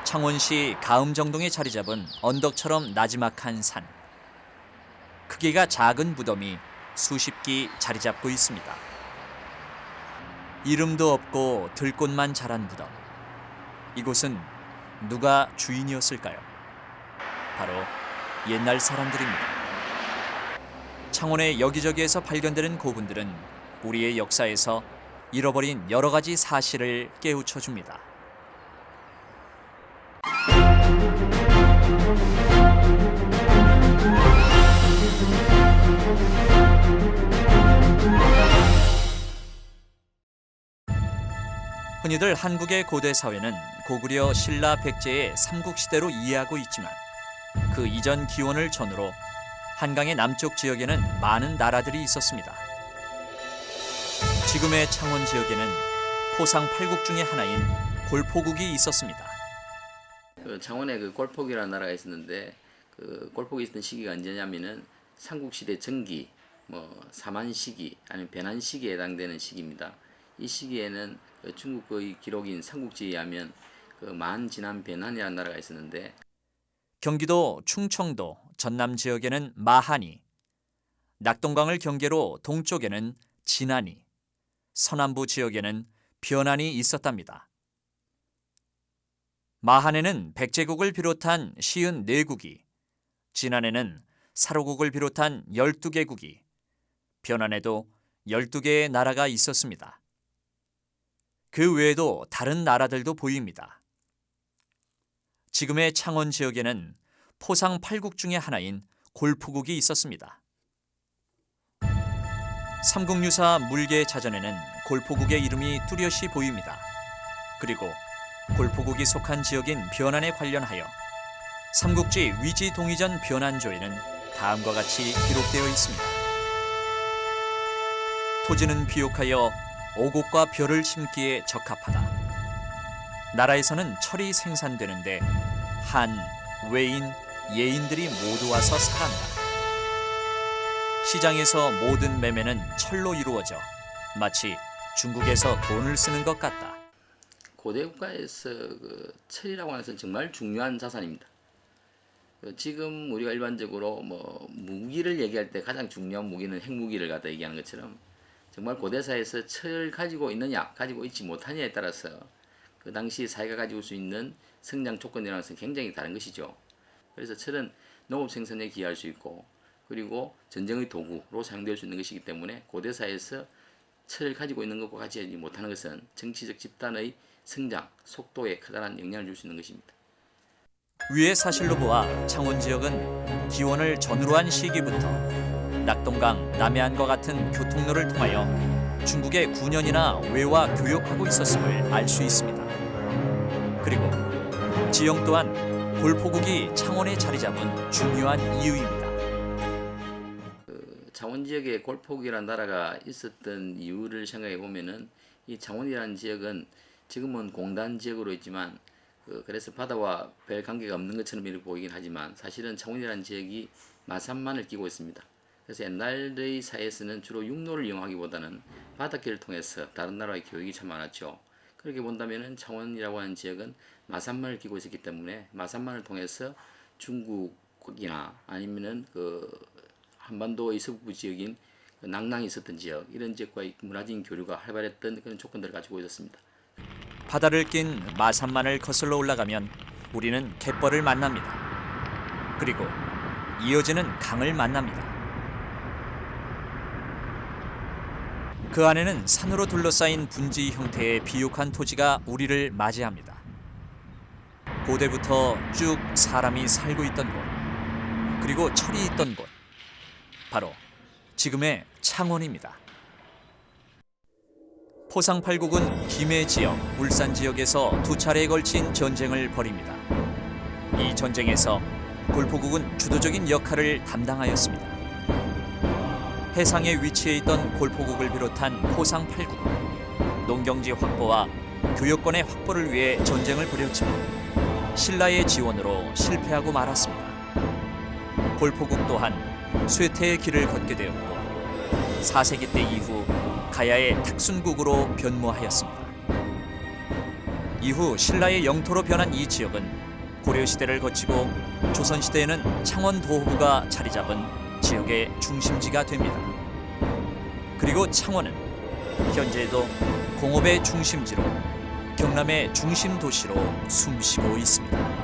창원시 가음정동에 자리 잡은 언덕처럼 나지막한 산. 크기가 작은 무덤이 수십 기 자리 잡고 있습니다. 이름도 없고 들꽃만 자란 무덤. 이곳은 누가 주인이었을까요? 바로 옛날 사람들입니다. 창원의 여기저기에서 발견되는 고분들은 우리의 역사에서 잃어버린 여러 가지 사실을 깨우쳐 줍니다. 흔히들 한국의 고대 사회는 고구려 신라 백제의 삼국시대로 이해하고 있지만 그 이전 기원을 전후로 한강의 남쪽 지역에는 많은 나라들이 있었습니다. 지금의 창원 지역에는 포상 8국 중의 하나인 골포국이 있었습니다. 창원에 골포국이라는 나라가 있었는데 그 골포국이 있었던 시기가 언제냐면은 삼국시대 전기, 사만 시기 아니면 변한 시기에 해당되는 시기입니다. 이 시기에는 중국의 기록인 삼국지에 의하면 만 지난 변한이라는 나라가 있었는데 경기도 충청도 전남 지역에는 마한이, 낙동강을 경계로 동쪽에는 진안이, 서남부 지역에는 변안이 있었답니다. 마한에는 백제국을 비롯한 54국이, 진안에는 사로국을 비롯한 12개국이, 변안에도 12개의 나라가 있었습니다. 그 외에도 다른 나라들도 보입니다. 지금의 창원 지역에는 포상 8국 중의 하나인 골포국이 있었습니다. 삼국유사 물개자전에는 골포국의 이름이 뚜렷이 보입니다. 그리고 골포국이 속한 지역인 변안에 관련하여 삼국지 위지동의전 변안조에는 다음과 같이 기록되어 있습니다. 토지는 비옥하여 오곡과 벼를 심기에 적합하다. 나라에서는 철이 생산되는데 한, 외인, 예인들이 모두 와서 살았다. 시장에서 모든 매매는 철로 이루어져 마치 중국에서 돈을 쓰는 것 같다. 고대 국가에서 철이라고 하는 것은 정말 중요한 자산입니다. 지금 우리가 일반적으로 무기를 얘기할 때 가장 중요한 무기는 핵무기를 갖다 얘기하는 것처럼 정말 고대사에서 철을 가지고 있느냐 가지고 있지 못하냐에 따라서 그 당시 사회가 가지고 올 수 있는 성장 조건이라는 것은 굉장히 다른 것이죠. 그래서 철은 농업 생산에 기여할 수 있고 그리고 전쟁의 도구로 사용될 수 있는 것이기 때문에 고대사에서 철을 가지고 있는 것과 같이 하지 못하는 것은 정치적 집단의 성장 속도에 커다란 영향을 줄 수 있는 것입니다. 위의 사실로 보아 창원 지역은 기원을 전후로 한 시기부터 낙동강, 남해안과 같은 교통로를 통하여 중국의 9년이나 외화 교역하고 있었음을 알 수 있습니다. 그리고 지형 또한 골포국이 창원에 자리 잡은 중요한 이유입니다. 창원 지역에 골포국이라는 나라가 있었던 이유를 생각해 보면은 이 창원이라는 지역은 지금은 공단 지역으로 있지만 그래서 바다와 별 관계가 없는 것처럼 이렇게 보이긴 하지만 사실은 창원이라는 지역이 마산만을 끼고 있습니다. 그래서 옛날의 사회에서는 주로 육로를 이용하기보다는 바닷길을 통해서 다른 나라의 교역이 참 많았죠. 그렇게 본다면은 창원이라고 하는 지역은 마산만을 끼고 있었기 때문에 마산만을 통해서 중국이나 아니면은 한반도의 서북부 지역인 낭랑이 있었던 지역 이런 지역과의 문화적인 교류가 활발했던 그런 조건들을 가지고 있었습니다. 바다를 낀 마산만을 거슬러 올라가면 우리는 갯벌을 만납니다. 그리고 이어지는 강을 만납니다. 그 안에는 산으로 둘러싸인 분지 형태의 비옥한 토지가 우리를 맞이합니다. 고대부터 쭉 사람이 살고 있던 곳, 그리고 철이 있던 곳, 바로 지금의 창원입니다. 포상 8국은 김해 지역, 울산 지역에서 두 차례에 걸친 전쟁을 벌입니다. 이 전쟁에서 골포국은 주도적인 역할을 담당하였습니다. 해상에 위치해 있던 골포국을 비롯한 포상 8국은 농경지 확보와 교역권의 확보를 위해 전쟁을 벌였지만 신라의 지원으로 실패하고 말았습니다. 골포국 또한 쇠퇴의 길을 걷게 되었고 4세기 때 이후 가야의 탁순국으로 변모하였습니다. 이후 신라의 영토로 변한 이 지역은 고려 시대를 거치고 조선 시대에는 창원도호부가 자리 잡은 지역의 중심지가 됩니다. 그리고 창원은 현재도 공업의 중심지로 경남의 중심 도시로 숨쉬고 있습니다.